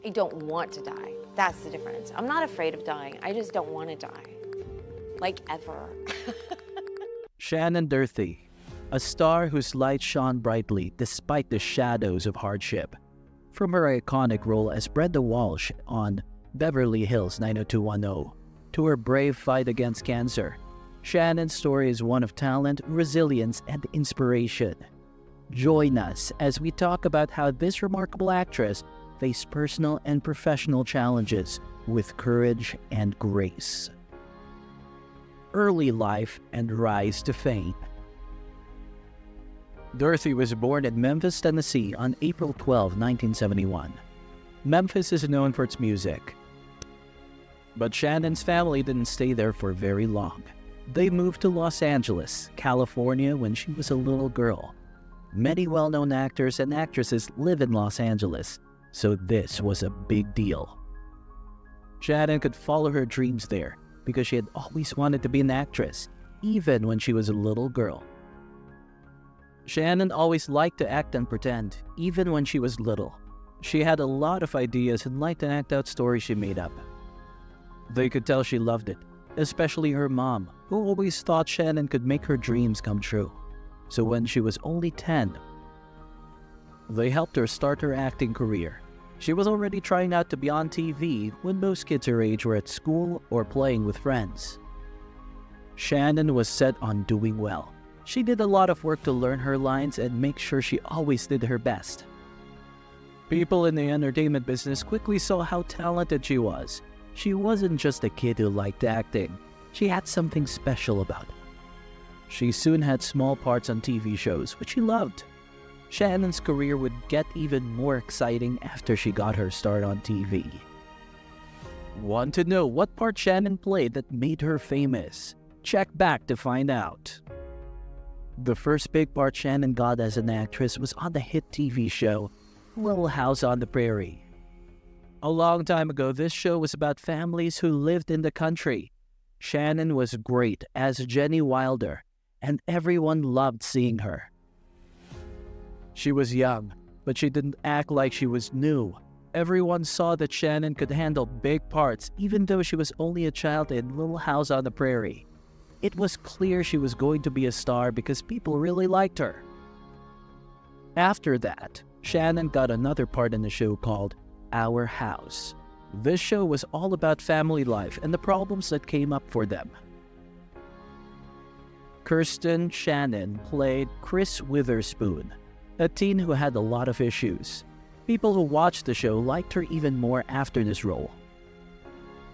I don't want to die. That's the difference. I'm not afraid of dying. I just don't want to die. Like, ever. Shannen Doherty, a star whose light shone brightly despite the shadows of hardship. From her iconic role as Brenda Walsh on Beverly Hills 90210 to her brave fight against cancer, Shannen's story is one of talent, resilience, and inspiration. Join us as we talk about how this remarkable actress faced personal and professional challenges with courage and grace. Early life and rise to fame. Doherty was born in Memphis, Tennessee on April 12, 1971. Memphis is known for its music. But Shannen's family didn't stay there for very long. They moved to Los Angeles, California when she was a little girl. Many well-known actors and actresses live in Los Angeles, so this was a big deal. Shannen could follow her dreams there because she had always wanted to be an actress, even when she was a little girl. Shannen always liked to act and pretend, even when she was little. She had a lot of ideas and liked to act out stories she made up. They could tell she loved it, especially her mom, who always thought Shannen could make her dreams come true. So when she was only 10, they helped her start her acting career. She was already trying out to be on TV when most kids her age were at school or playing with friends. Shannen was set on doing well. She did a lot of work to learn her lines and make sure she always did her best. People in the entertainment business quickly saw how talented she was. She wasn't just a kid who liked acting. She had something special about it. She soon had small parts on TV shows, which she loved. Shannen's career would get even more exciting after she got her start on TV. Want to know what part Shannen played that made her famous? Check back to find out. The first big part Shannen got as an actress was on the hit TV show Little House on the Prairie. A long time ago, this show was about families who lived in the country. Shannen was great as Jenny Wilder, and everyone loved seeing her. She was young, but she didn't act like she was new. Everyone saw that Shannen could handle big parts, even though she was only a child in Little House on the Prairie. It was clear she was going to be a star because people really liked her. After that, Shannen got another part in the show called Our House. This show was all about family life and the problems that came up for them. Kirsten Shannen played Chris Witherspoon, a teen who had a lot of issues. People who watched the show liked her even more after this role,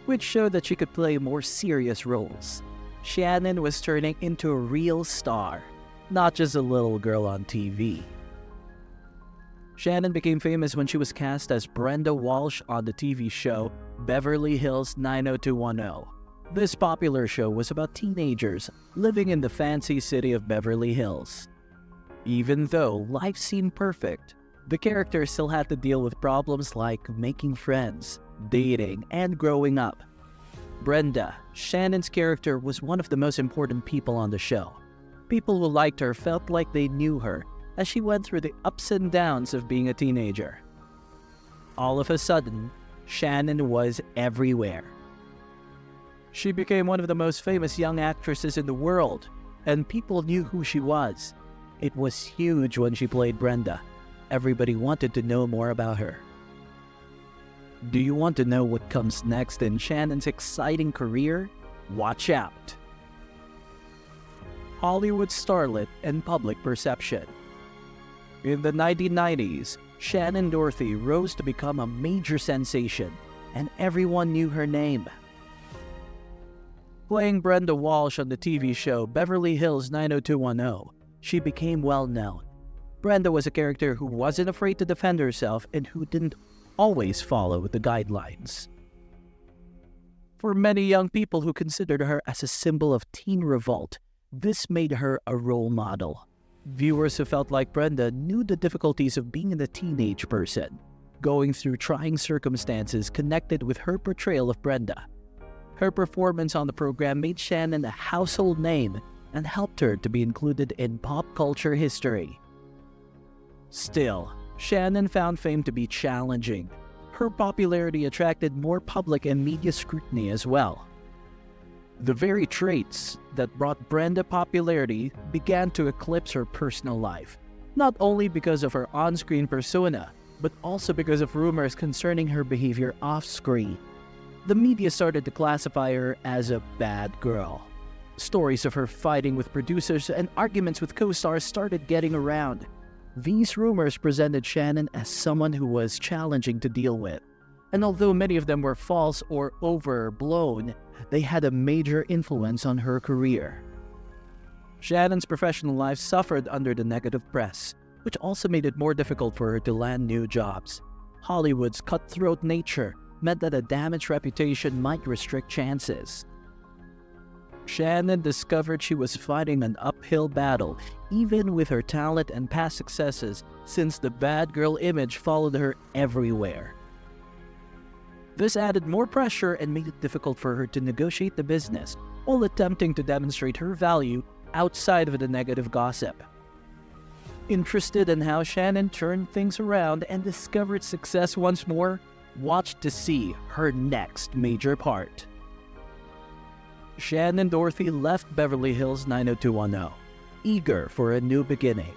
which showed that she could play more serious roles. Shannen was turning into a real star, not just a little girl on TV. Shannen became famous when she was cast as Brenda Walsh on the TV show Beverly Hills 90210. This popular show was about teenagers living in the fancy city of Beverly Hills. Even though life seemed perfect, the character still had to deal with problems like making friends, dating, and growing up. Brenda, Shannen's character, was one of the most important people on the show. People who liked her felt like they knew her as she went through the ups and downs of being a teenager. All of a sudden, Shannen was everywhere. She became one of the most famous young actresses in the world, and people knew who she was. It was huge when she played Brenda. Everybody wanted to know more about her. Do you want to know what comes next in Shannen's exciting career? Watch out! Hollywood starlet and public perception. In the 1990s, Shannen Doherty rose to become a major sensation, and everyone knew her name. Playing Brenda Walsh on the TV show Beverly Hills 90210, she became well known. Brenda was a character who wasn't afraid to defend herself and who didn't always follow the guidelines. For many young people who considered her as a symbol of teen revolt, this made her a role model. Viewers who felt like Brenda knew the difficulties of being a teenage person, going through trying circumstances connected with her portrayal of Brenda. Her performance on the program made Shannen a household name and helped her to be included in pop culture history. Still, Shannen found fame to be challenging. her popularity attracted more public and media scrutiny as well. The very traits that brought Brenda popularity began to eclipse her personal life, not only because of her on-screen persona, but also because of rumors concerning her behavior off-screen. The media started to classify her as a bad girl. Stories of her fighting with producers and arguments with co-stars started getting around. These rumors presented Shannen as someone who was challenging to deal with, and although many of them were false or overblown, they had a major influence on her career. Shannen's professional life suffered under the negative press, which also made it more difficult for her to land new jobs. Hollywood's cutthroat nature meant that a damaged reputation might restrict chances. Shannen discovered she was fighting an uphill battle, even with her talent and past successes, since the bad girl image followed her everywhere. This added more pressure and made it difficult for her to negotiate the business while attempting to demonstrate her value outside of the negative gossip. Interested in how Shannen turned things around and discovered success once more, watch to see her next major part. Shannen Doherty left Beverly Hills 90210, eager for a new beginning.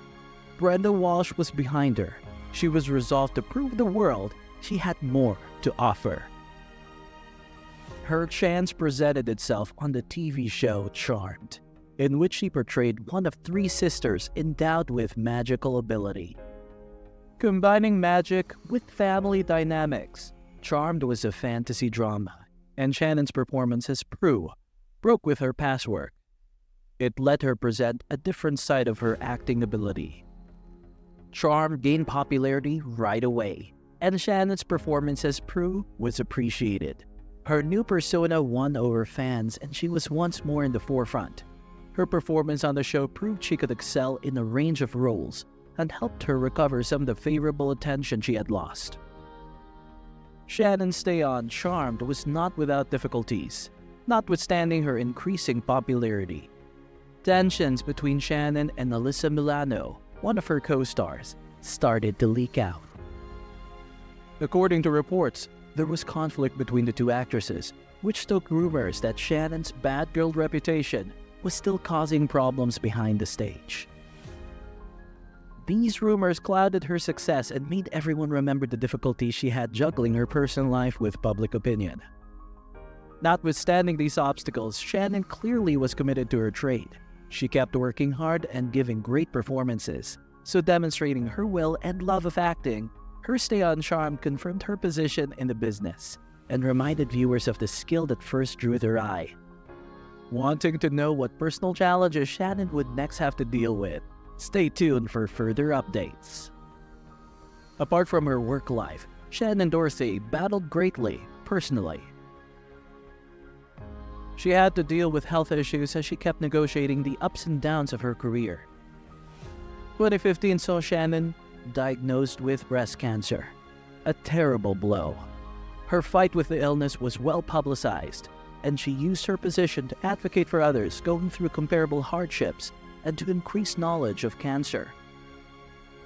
Brenda Walsh was behind her. She was resolved to prove the world she had more to offer. Her chance presented itself on the TV show Charmed, in which she portrayed one of three sisters endowed with magical ability. Combining magic with family dynamics, Charmed was a fantasy drama, and Shannen's performance as Prue broke with her past work. It let her present a different side of her acting ability. Charmed gained popularity right away, and Shannen's performance as Prue was appreciated. Her new persona won over fans, and she was once more in the forefront. Her performance on the show proved she could excel in a range of roles and helped her recover some of the favorable attention she had lost. Shannen's stay on Charmed was not without difficulties, notwithstanding her increasing popularity. Tensions between Shannen and Alyssa Milano, one of her co-stars, started to leak out. According to reports, there was conflict between the two actresses, which stoked rumors that Shannen's bad girl reputation was still causing problems behind the stage. These rumors clouded her success and made everyone remember the difficulties she had juggling her personal life with public opinion. Notwithstanding these obstacles, Shannen clearly was committed to her trade. She kept working hard and giving great performances, so demonstrating her will and love of acting, her stay on Charmed confirmed her position in the business and reminded viewers of the skill that first drew their eye. Wanting to know what personal challenges Shannen would next have to deal with, stay tuned for further updates. Apart from her work life, Shannen Doherty battled greatly personally. She had to deal with health issues as she kept negotiating the ups and downs of her career. 2015 saw Shannen diagnosed with breast cancer, a terrible blow. Her fight with the illness was well publicized, and she used her position to advocate for others going through comparable hardships and to increase knowledge of cancer.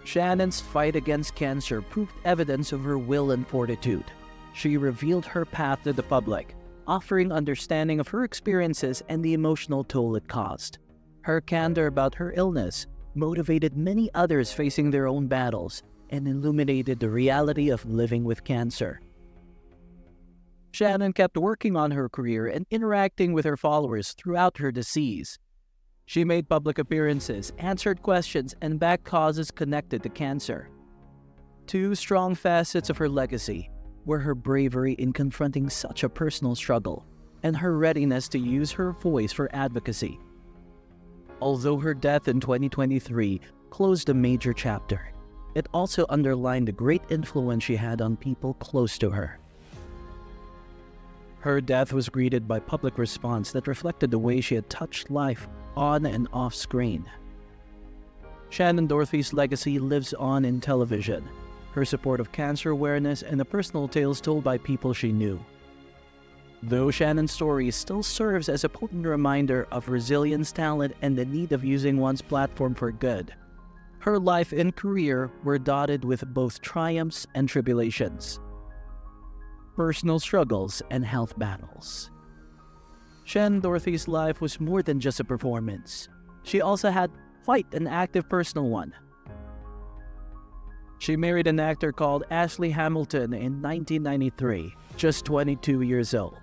Shannen's fight against cancer proved evidence of her will and fortitude. She revealed her path to the public, offering understanding of her experiences and the emotional toll it caused. Her candor about her illness motivated many others facing their own battles and illuminated the reality of living with cancer. Shannen kept working on her career and interacting with her followers throughout her disease. She made public appearances, answered questions, and backed causes connected to cancer. Two strong facets of her legacy were her bravery in confronting such a personal struggle and her readiness to use her voice for advocacy. Although her death in 2023 closed a major chapter, it also underlined the great influence she had on people close to her. Her death was greeted by public response that reflected the way she had touched life on and off screen. Shannen Doherty's legacy lives on in television, her support of cancer awareness and the personal tales told by people she knew. Though Shannen's story still serves as a potent reminder of resilience, talent, and the need of using one's platform for good, her life and career were dotted with both triumphs and tribulations. personal struggles, and health battles. Shannen Doherty's life was more than just a performance. She also had quite an active personal one. She married an actor called Ashley Hamilton in 1993, just 22 years old.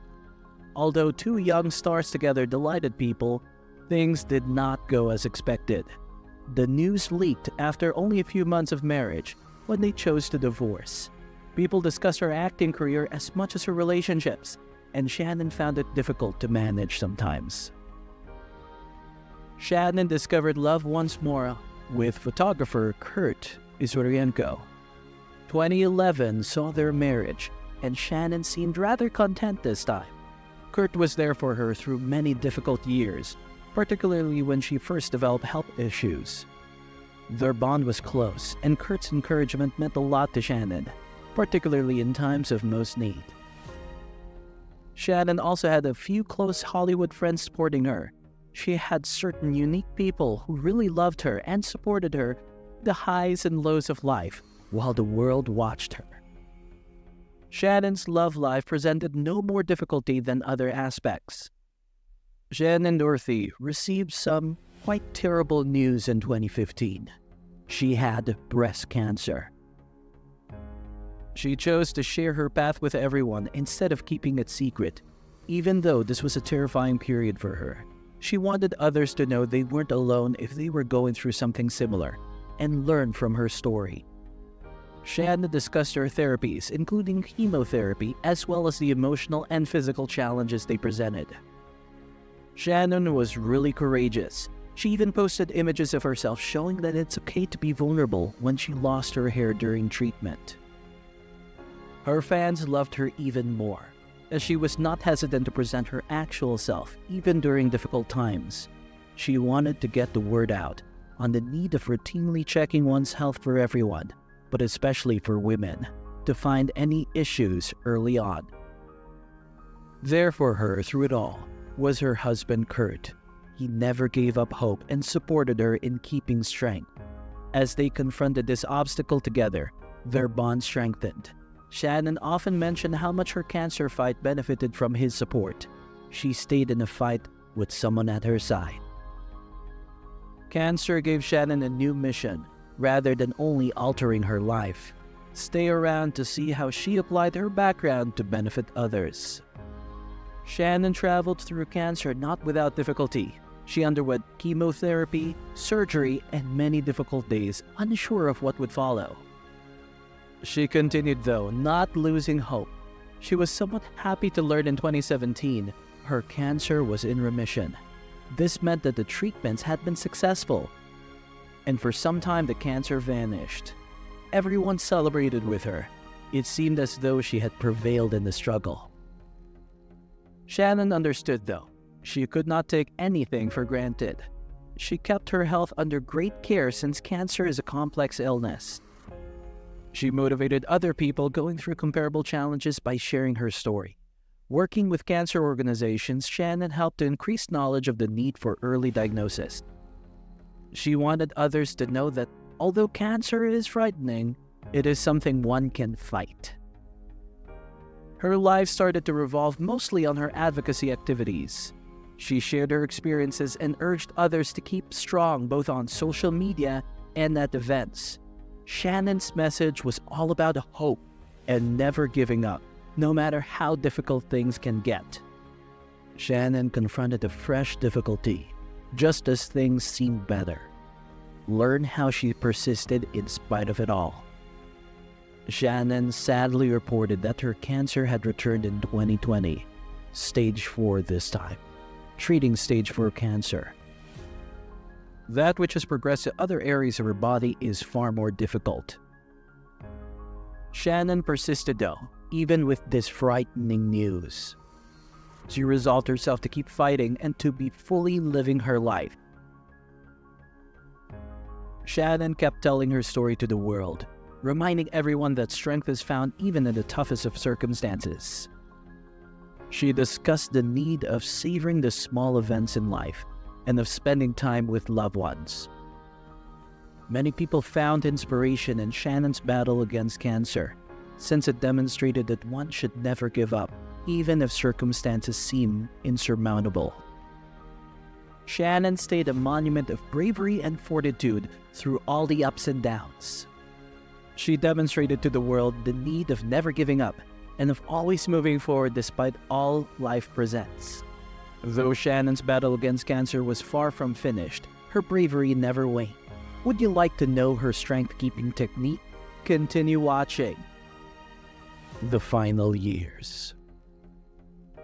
Although two young stars together delighted people, things did not go as expected. The news leaked after only a few months of marriage when they chose to divorce. People discussed her acting career as much as her relationships, and Shannen found it difficult to manage sometimes. Shannen discovered love once more with photographer Kurt Isurienko. 2011 saw their marriage, and Shannen seemed rather content this time. Kurt was there for her through many difficult years, particularly when she first developed health issues. Their bond was close, and Kurt's encouragement meant a lot to Shannen, particularly in times of most need. Shannen also had a few close Hollywood friends supporting her. She had certain unique people who really loved her and supported her, the highs and lows of life, while the world watched her. Shannen's love life presented no more difficulty than other aspects. Shannen Doherty received some quite terrible news in 2015. She had breast cancer. She chose to share her path with everyone instead of keeping it secret, even though this was a terrifying period for her. She wanted others to know they weren't alone if they were going through something similar, and learn from her story. Shannen discussed her therapies, including chemotherapy, as well as the emotional and physical challenges they presented. Shannen was really courageous. She even posted images of herself showing that it's okay to be vulnerable when she lost her hair during treatment. Her fans loved her even more, as she was not hesitant to present her actual self, even during difficult times. She wanted to get the word out on the need of routinely checking one's health for everyone, but especially for women, to find any issues early on. There for her through it all was her husband Kurt. He never gave up hope and supported her in keeping strength. As they confronted this obstacle together, their bond strengthened. Shannen often mentioned how much her cancer fight benefited from his support. She stayed in a fight with someone at her side. Cancer gave Shannen a new mission, rather than only altering her life. Stay around to see how she applied her background to benefit others. Shannen traveled through cancer not without difficulty. She underwent chemotherapy, surgery, and many difficult days, unsure of what would follow. She continued though, not losing hope. She was somewhat happy to learn in 2017 her cancer was in remission. This meant that the treatments had been successful, and for some time the cancer vanished. Everyone celebrated with her. It seemed as though she had prevailed in the struggle. Shannen understood though, she could not take anything for granted. She kept her health under great care since cancer is a complex illness. She motivated other people going through comparable challenges by sharing her story. Working with cancer organizations, Shannen helped to increase knowledge of the need for early diagnosis. She wanted others to know that although cancer is frightening, it is something one can fight. Her life started to revolve mostly on her advocacy activities. She shared her experiences and urged others to keep strong both on social media and at events. Shannen's message was all about hope and never giving up, no matter how difficult things can get. Shannen confronted a fresh difficulty, just as things seemed better. Learn how she persisted in spite of it all. Shannen sadly reported that her cancer had returned in 2020, stage 4 this time, treating stage 4 cancer. That which has progressed to other areas of her body is far more difficult. Shannen persisted though, even with this frightening news. She resolved herself to keep fighting and to be fully living her life. Shannen kept telling her story to the world, reminding everyone that strength is found even in the toughest of circumstances. She discussed the need of savoring the small events in life and of spending time with loved ones. Many people found inspiration in Shannen's battle against cancer, since it demonstrated that one should never give up, even if circumstances seem insurmountable. Shannen stayed a monument of bravery and fortitude through all the ups and downs. She demonstrated to the world the need of never giving up and of always moving forward despite all life presents. Though Shannen's battle against cancer was far from finished, her bravery never waned. Would you like to know her strength-keeping technique? Continue watching. The Final Years.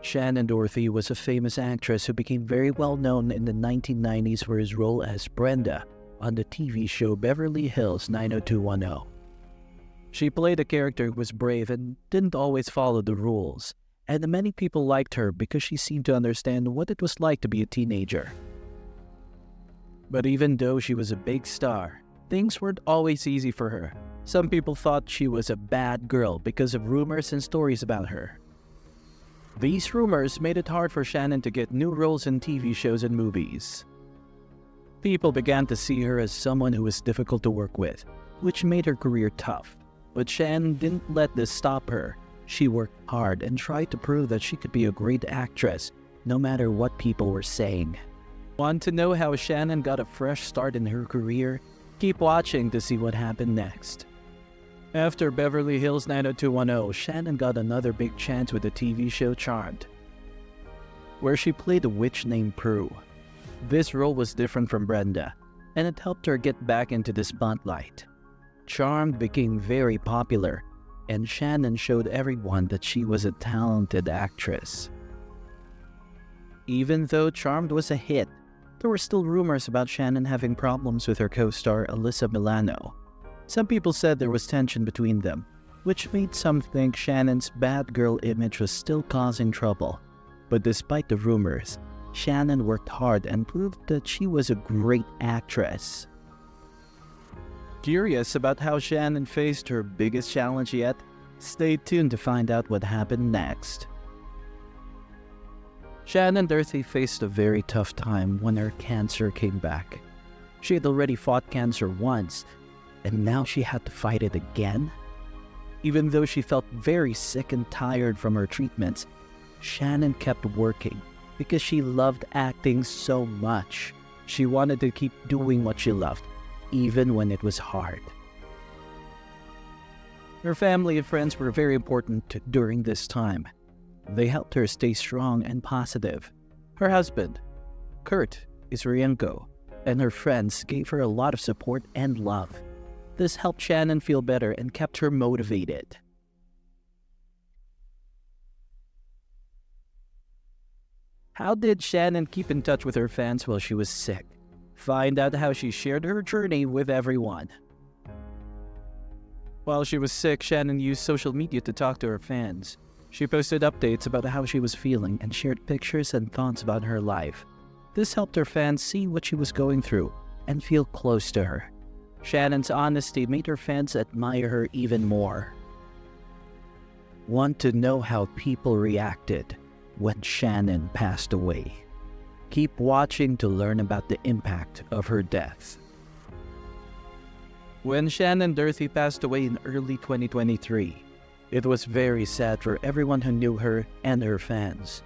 Shannen Doherty was a famous actress who became very well known in the 1990s for his role as Brenda on the TV show Beverly Hills 90210. She played a character who was brave and didn't always follow the rules, and many people liked her because she seemed to understand what it was like to be a teenager. But even though she was a big star, things weren't always easy for her. Some people thought she was a bad girl because of rumors and stories about her. These rumors made it hard for Shannen to get new roles in TV shows and movies. People began to see her as someone who was difficult to work with, which made her career tough. But Shannen didn't let this stop her. She worked hard and tried to prove that she could be a great actress, no matter what people were saying. Want to know how Shannen got a fresh start in her career? Keep watching to see what happened next. After Beverly Hills 90210, Shannen got another big chance with the TV show Charmed, where she played a witch named Prue. This role was different from Brenda, and it helped her get back into the spotlight. Charmed became very popular, and Shannen showed everyone that she was a talented actress. Even though Charmed was a hit, there were still rumors about Shannen having problems with her co-star Alyssa Milano. Some people said there was tension between them, which made some think Shannen's bad girl image was still causing trouble. But despite the rumors, Shannen worked hard and proved that she was a great actress. Curious about how Shannen faced her biggest challenge yet? Stay tuned to find out what happened next. Shannen Doherty faced a very tough time when her cancer came back. She had already fought cancer once, and now she had to fight it again? Even though she felt very sick and tired from her treatments, Shannen kept working because she loved acting so much. She wanted to keep doing what she loved, even when it was hard. Her family and friends were very important during this time. They helped her stay strong and positive. Her husband, Kurt Israyenko, and her friends gave her a lot of support and love. This helped Shannen feel better and kept her motivated. How did Shannen keep in touch with her fans while she was sick? Find out how she shared her journey with everyone. While she was sick, Shannen used social media to talk to her fans. She posted updates about how she was feeling and shared pictures and thoughts about her life. This helped her fans see what she was going through and feel close to her. Shannen's honesty made her fans admire her even more. Want to know how people reacted when Shannen passed away? Keep watching to learn about the impact of her death. When Shannen Doherty passed away in early 2023, it was very sad for everyone who knew her and her fans.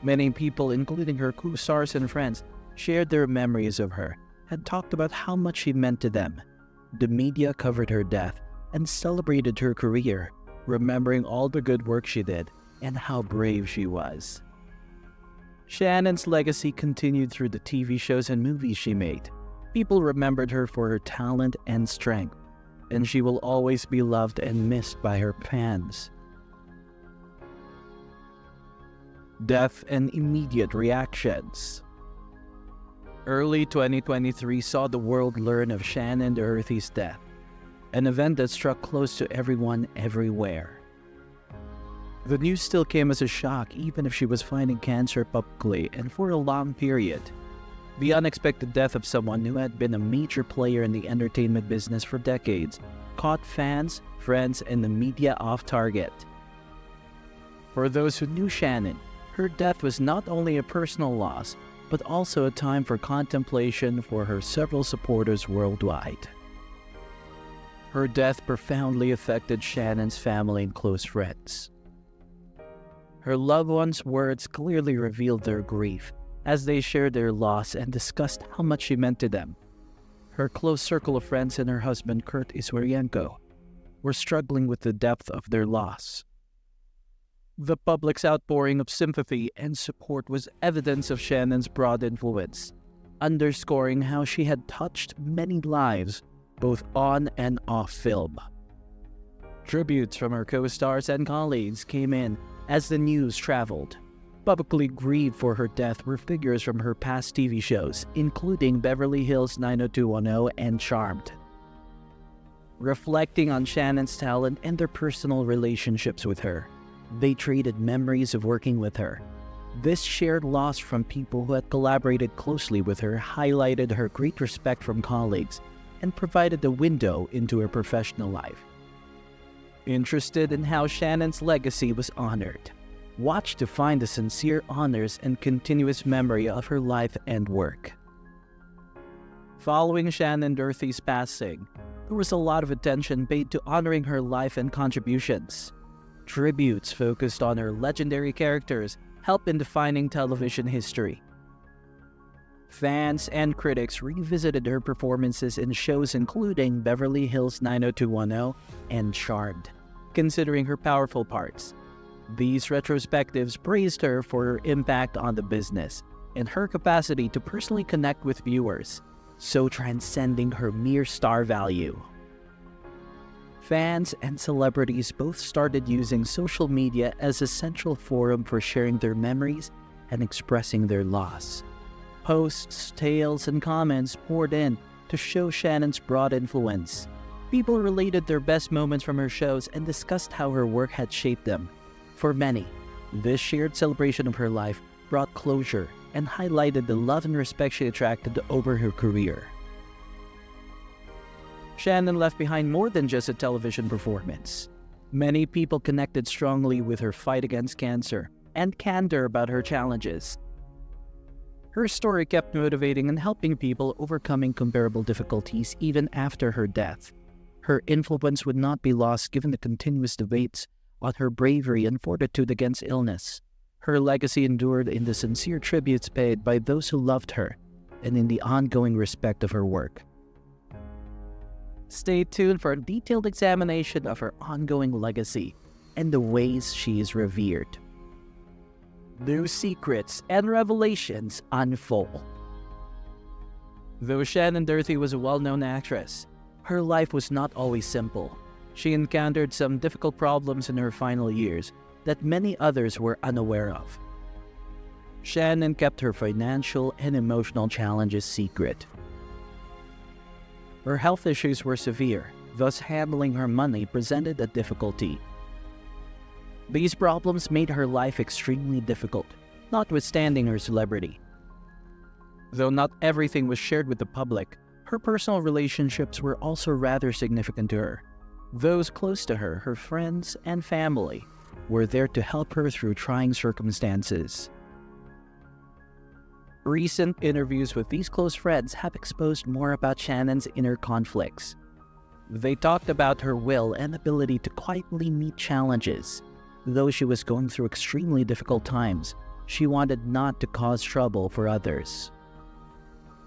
Many people, including her co-stars and friends, shared their memories of her and talked about how much she meant to them. The media covered her death and celebrated her career, remembering all the good work she did and how brave she was. Shannen's legacy continued through the TV shows and movies she made. People remembered her for her talent and strength, and she will always be loved and missed by her fans. Death and immediate reactions. Early 2023 saw the world learn of Shannen Doherty's death, an event that struck close to everyone everywhere. The news still came as a shock even if she was fighting cancer publicly and for a long period. The unexpected death of someone who had been a major player in the entertainment business for decades caught fans, friends, and the media off target. For those who knew Shannen, her death was not only a personal loss, but also a time for contemplation for her several supporters worldwide. Her death profoundly affected Shannen's family and close friends. Her loved ones' words clearly revealed their grief as they shared their loss and discussed how much she meant to them. Her close circle of friends and her husband, Kurt Iswaryenko, were struggling with the depth of their loss. The public's outpouring of sympathy and support was evidence of Shannen's broad influence, underscoring how she had touched many lives, both on and off film. Tributes from her co-stars and colleagues came in as the news traveled. Publicly grieved for her death were figures from her past TV shows, including Beverly Hills 90210 and Charmed. Reflecting on Shannen's talent and their personal relationships with her, they traded memories of working with her. This shared loss from people who had collaborated closely with her highlighted her great respect from colleagues and provided a window into her professional life. Interested in how Shannen's legacy was honored, watch to find the sincere honors and continuous memory of her life and work. Following Shannen Doherty's passing, there was a lot of attention paid to honoring her life and contributions. Tributes focused on her legendary characters help in defining television history. Fans and critics revisited her performances in shows including Beverly Hills 90210 and Charmed, considering her powerful parts. These retrospectives praised her for her impact on the business and her capacity to personally connect with viewers, so transcending her mere star value. Fans and celebrities both started using social media as a central forum for sharing their memories and expressing their loss. Posts, tales, and comments poured in to show Shannen's broad influence. People related their best moments from her shows and discussed how her work had shaped them. For many, this shared celebration of her life brought closure and highlighted the love and respect she attracted over her career. Shannen left behind more than just a television performance. Many people connected strongly with her fight against cancer and candor about her challenges. Her story kept motivating and helping people overcoming comparable difficulties even after her death. Her influence would not be lost given the continuous debates on her bravery and fortitude against illness. Her legacy endured in the sincere tributes paid by those who loved her and in the ongoing respect of her work. Stay tuned for a detailed examination of her ongoing legacy and the ways she is revered. New secrets and revelations unfold. Though Shannen Doherty was a well-known actress, her life was not always simple. She encountered some difficult problems in her final years that many others were unaware of. Shannen kept her financial and emotional challenges secret. Her health issues were severe, thus handling her money presented a difficulty. These problems made her life extremely difficult, notwithstanding her celebrity. Though not everything was shared with the public, her personal relationships were also rather significant to her. Those close to her, her friends and family, were there to help her through trying circumstances. Recent interviews with these close friends have exposed more about Shannen's inner conflicts. They talked about her will and ability to quietly meet challenges. Though she was going through extremely difficult times, she wanted not to cause trouble for others.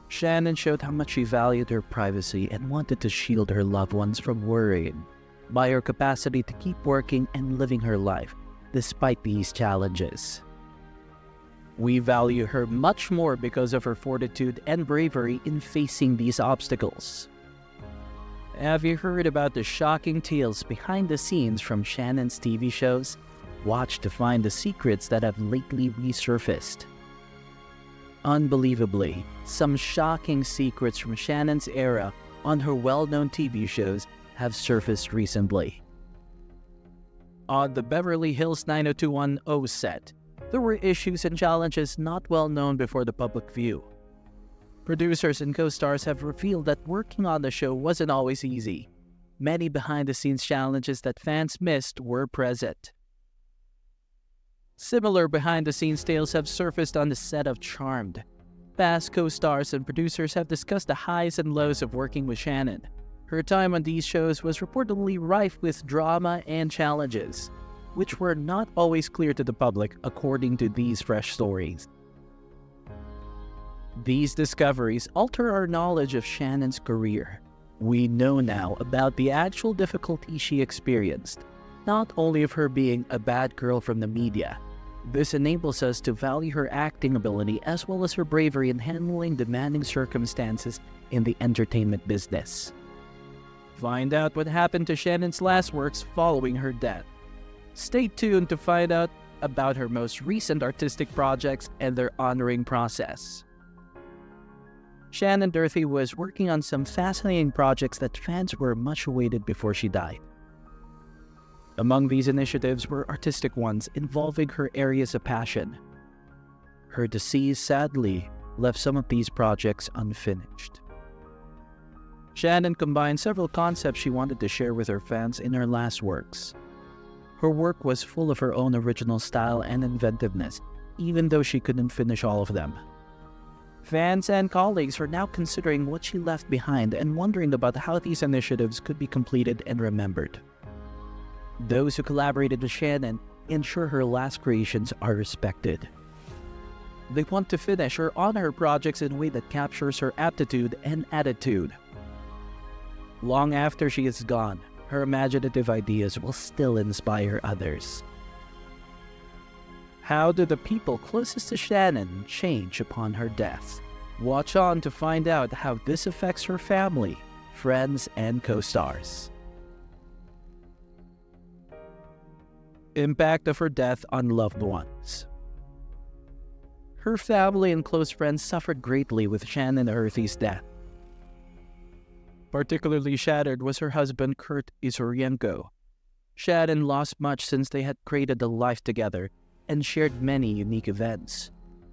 Shannen showed how much she valued her privacy and wanted to shield her loved ones from worrying by her capacity to keep working and living her life despite these challenges. We value her much more because of her fortitude and bravery in facing these obstacles. Have you heard about the shocking tales behind the scenes from Shannen's TV shows? Watch to find the secrets that have lately resurfaced. Unbelievably, some shocking secrets from Shannen's era on her well-known TV shows have surfaced recently. On the Beverly Hills 90210 set, there were issues and challenges not well known before the public view. Producers and co-stars have revealed that working on the show wasn't always easy. Many behind-the-scenes challenges that fans missed were present. Similar behind-the-scenes tales have surfaced on the set of Charmed. Past co-stars and producers have discussed the highs and lows of working with Shannen. Her time on these shows was reportedly rife with drama and challenges, which were not always clear to the public according to these fresh stories. These discoveries alter our knowledge of Shannen's career. We know now about the actual difficulty she experienced, not only of her being a bad girl from the media. This enables us to value her acting ability as well as her bravery in handling demanding circumstances in the entertainment business. Find out what happened to Shannen's last works following her death. Stay tuned to find out about her most recent artistic projects and their honoring process. Shannen Doherty was working on some fascinating projects that fans were much awaited before she died. Among these initiatives were artistic ones involving her areas of passion. Her decease sadly left some of these projects unfinished. Shannen combined several concepts she wanted to share with her fans in her last works. Her work was full of her own original style and inventiveness, even though she couldn't finish all of them. Fans and colleagues are now considering what she left behind and wondering about how these initiatives could be completed and remembered. Those who collaborated with Shannen ensure her last creations are respected. They want to finish or honor her projects in a way that captures her aptitude and attitude. Long after she is gone, her imaginative ideas will still inspire others. How do the people closest to Shannen change upon her death? Watch on to find out how this affects her family, friends, and co-stars. Impact of her death on loved ones. Her family and close friends suffered greatly with Shannen Doherty's death. Particularly shattered was her husband Kurt Isuryenko. Shannen lost much since they had created a life together and shared many unique events.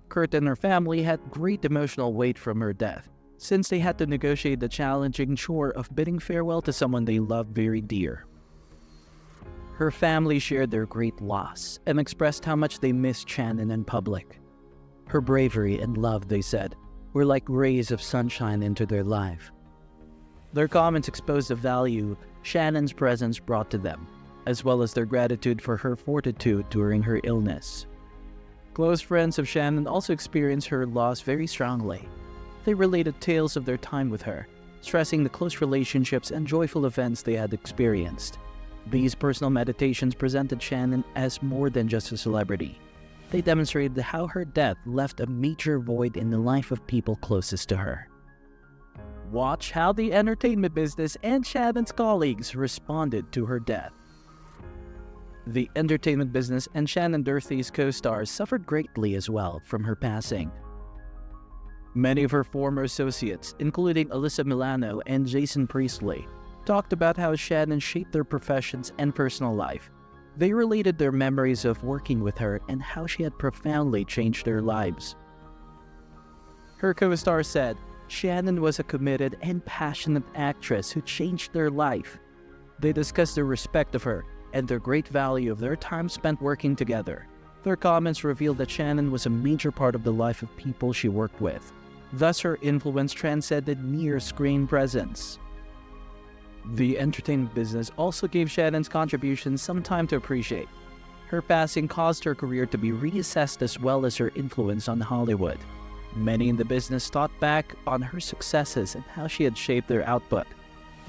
Kurt and her family had great emotional weight from her death, since they had to negotiate the challenging chore of bidding farewell to someone they loved very dear. Her family shared their great loss and expressed how much they missed Shannen in public. Her bravery and love, they said, were like rays of sunshine into their life. Their comments exposed the value Shannen's presence brought to them, as well as their gratitude for her fortitude during her illness. Close friends of Shannen also experienced her loss very strongly. They related tales of their time with her, stressing the close relationships and joyful events they had experienced. These personal meditations presented Shannen as more than just a celebrity. They demonstrated how her death left a major void in the life of people closest to her. Watch how the entertainment business and Shannen's colleagues responded to her death. The entertainment business and Shannen Doherty's co-stars suffered greatly as well from her passing. Many of her former associates, including Alyssa Milano and Jason Priestley, talked about how Shannen shaped their professions and personal life. They related their memories of working with her and how she had profoundly changed their lives. Her co-star said, Shannen was a committed and passionate actress who changed their life. They discussed their respect of her and their great value of their time spent working together. Their comments revealed that Shannen was a major part of the life of people she worked with. Thus, her influence transcended mere screen presence. The entertainment business also gave Shannen's contributions some time to appreciate. Her passing caused her career to be reassessed as well as her influence on Hollywood. Many in the business thought back on her successes and how she had shaped their output.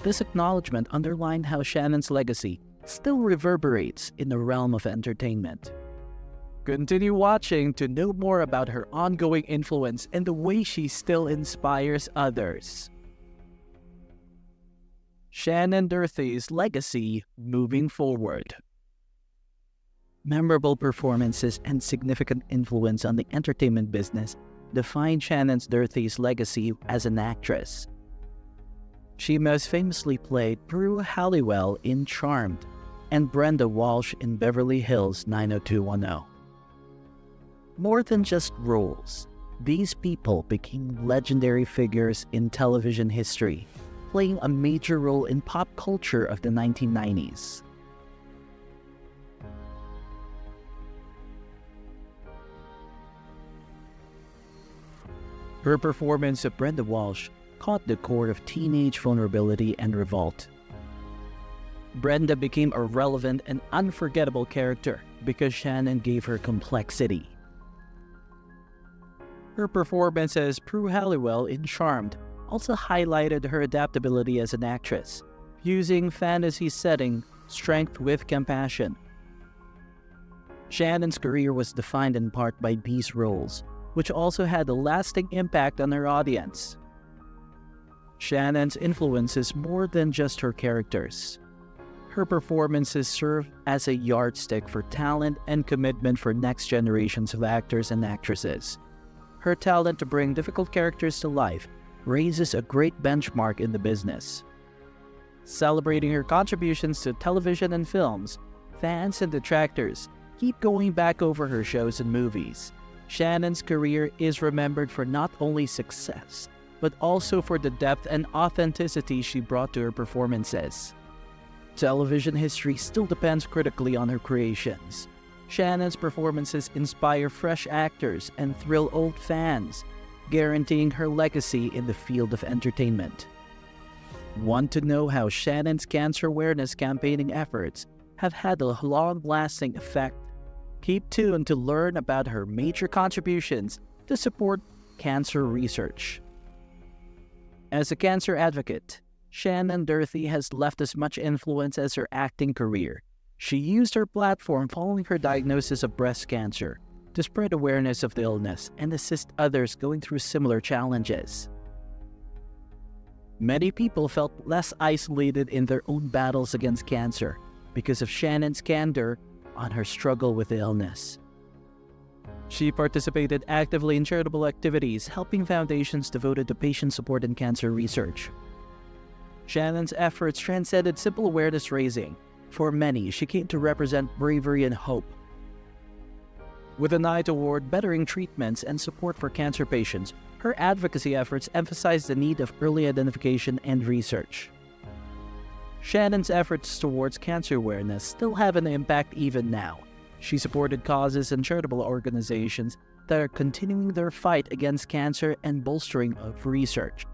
This acknowledgement underlined how Shannen's legacy still reverberates in the realm of entertainment. Continue watching to know more about her ongoing influence and the way she still inspires others. Shannen Doherty's legacy moving forward. Memorable performances and significant influence on the entertainment business define Shannen Doherty's legacy as an actress. She most famously played Prue Halliwell in Charmed and Brenda Walsh in Beverly Hills 90210. More than just roles, these people became legendary figures in television history, playing a major role in pop culture of the 1990s. Her performance of Brenda Walsh caught the core of teenage vulnerability and revolt. Brenda became a relevant and unforgettable character because Shannen gave her complexity. Her performance as Prue Halliwell in Charmed also highlighted her adaptability as an actress, fusing fantasy setting strength with compassion. Shannen's career was defined in part by these roles, which also had a lasting impact on her audience. Shannen's influence is more than just her characters. Her performances serve as a yardstick for talent and commitment for next generations of actors and actresses. Her talent to bring difficult characters to life raises a great benchmark in the business. Celebrating her contributions to television and films, fans and detractors keep going back over her shows and movies. Shannen's career is remembered for not only success, but also for the depth and authenticity she brought to her performances. Television history still depends critically on her creations. Shannen's performances inspire fresh actors and thrill old fans, guaranteeing her legacy in the field of entertainment. Want to know how Shannen's cancer awareness campaigning efforts have had a long-lasting effect? Keep tuned to learn about her major contributions to support cancer research. As a cancer advocate, Shannen Doherty has left as much influence as her acting career. She used her platform following her diagnosis of breast cancer to spread awareness of the illness and assist others going through similar challenges. Many people felt less isolated in their own battles against cancer because of Shannen's candor on her struggle with the illness. She participated actively in charitable activities, helping foundations devoted to patient support and cancer research. Shannen's efforts transcended simple awareness raising. For many, she came to represent bravery and hope. With an eye toward bettering treatments and support for cancer patients, her advocacy efforts emphasized the need of early identification and research. Shannen's efforts towards cancer awareness still have an impact even now. She supported causes and charitable organizations that are continuing their fight against cancer and bolstering of research.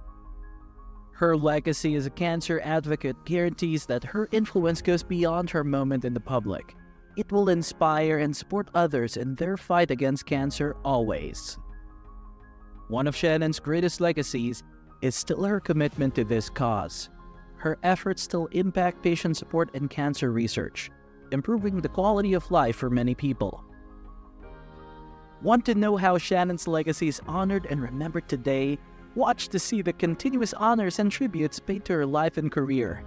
Her legacy as a cancer advocate guarantees that her influence goes beyond her moment in the public. It will inspire and support others in their fight against cancer always. One of Shannen's greatest legacies is still her commitment to this cause. Her efforts still impact patient support and cancer research, improving the quality of life for many people. Want to know how Shannen's legacy is honored and remembered today? Watch to see the continuous honors and tributes paid to her life and career.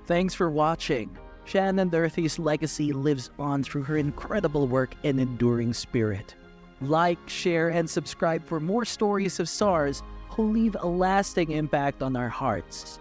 Thanks for watching. Shannen Doherty's legacy lives on through her incredible work and enduring spirit. Like, share, and subscribe for more stories of stars who leave a lasting impact on our hearts.